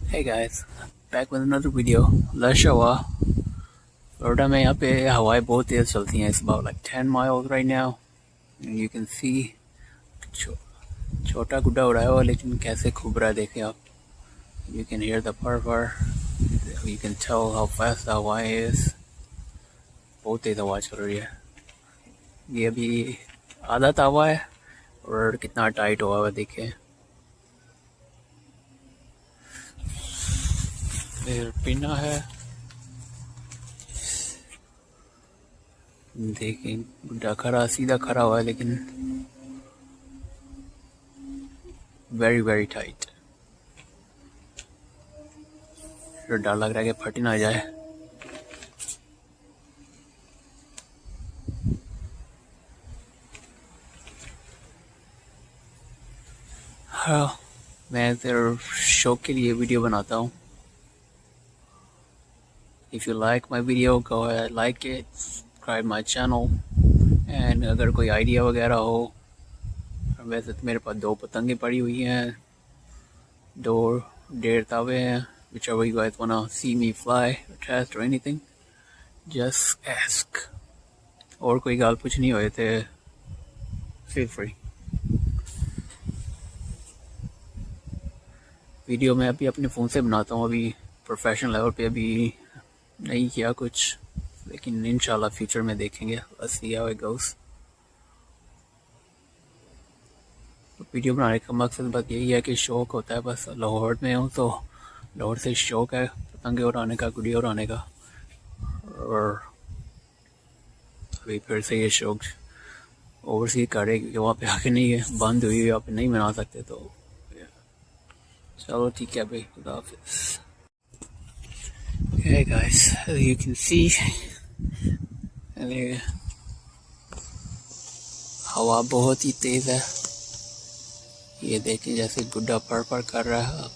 Hey guys, back with another video. Lush हवा Florida में यहाँ पे हवाएं बहुत तेज़ चलती हैं. It's about like 10 miles right now. And you can see छोटा गुड्डा उड़ाया हुआ लेकिन कैसे खूब रहा है देखें आप. You can hear the purr. You can tell how fast the हवा is. बहुत तेज़ हवा चल रही है. ये अभी आधा तावा है और कितना टाइट हुआ हुआ देखें. फिर पिना है. देखें गुड्डा खड़ा सीधा खड़ा हुआ है लेकिन वेरी वेरी टाइट. फिर डर लग रहा है कि फट ना जाए. हाँ, मैं सिर्फ शौक के लिए वीडियो बनाता हूँ. If you like my video, go ahead, like it, subscribe my channel. And अगर कोई आइडिया वगैरह हो, वैसे तो मेरे पास 2 पतंगे पड़ी हुई हैं, 1.5 तावे हैं. Whichever you guys wanna see me fly or test or anything, just ask. और कोई गाल पूछनी हो तो feel free. वीडियो मैं अभी अपने फ़ोन से बनाता हूँ. अभी प्रोफेशनल लेवल पे अभी नहीं किया कुछ, लेकिन इंशाल्लाह फ्यूचर में देखेंगे. Let's see how it goes. तो वीडियो बनाने का मकसद बस यही है कि शौक़ होता है. बस लाहौर में हूँ तो लाहौर से शौक़ है पतंगे उड़ाने का, गुड़िया उड़ाने का. और अभी फिर से ये शौक़ ओवरसीज कर रहे क्योंकि वहाँ पे आके नहीं है, बंद हुई है, वहाँ पे नहीं बना सकते. तो चलो ठीक है भाई, खुदा हाफिज़. Okay guys, as you can see, हवा बहुत ही तेज़ है. ये देखें जैसे गुड्डा पर कर रहा है. आप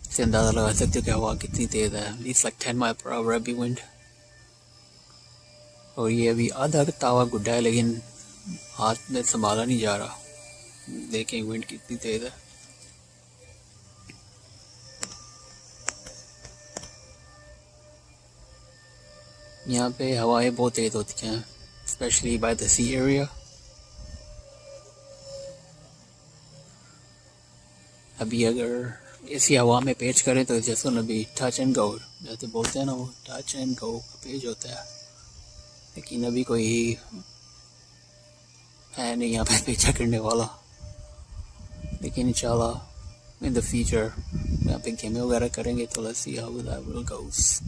इससे अंदाज़ा लगा सकते हो कि हवा कितनी तेज़ है. It's like 10 miles per hour every wind. और ये अभी आधा तावा गुड्डा है लेकिन हाथ में संभाला नहीं जा रहा. देखें विंड कितनी तेज़ है. यहाँ पे हवाएं बहुत तेज़ होती हैं, especially by the sea area. अभी अगर इसी हवा में पेच करें तो जैसे अभी टच एंड गो जैसे बोलते हैं ना, वो टच एंड गो का पेज होता है. लेकिन अभी कोई है नहीं यहाँ पे पेचा करने वाला. लेकिन इंशाल्लाह इन द फ्यूचर यहाँ पे गेमें वगैरह करेंगे तो let's see how that will goes.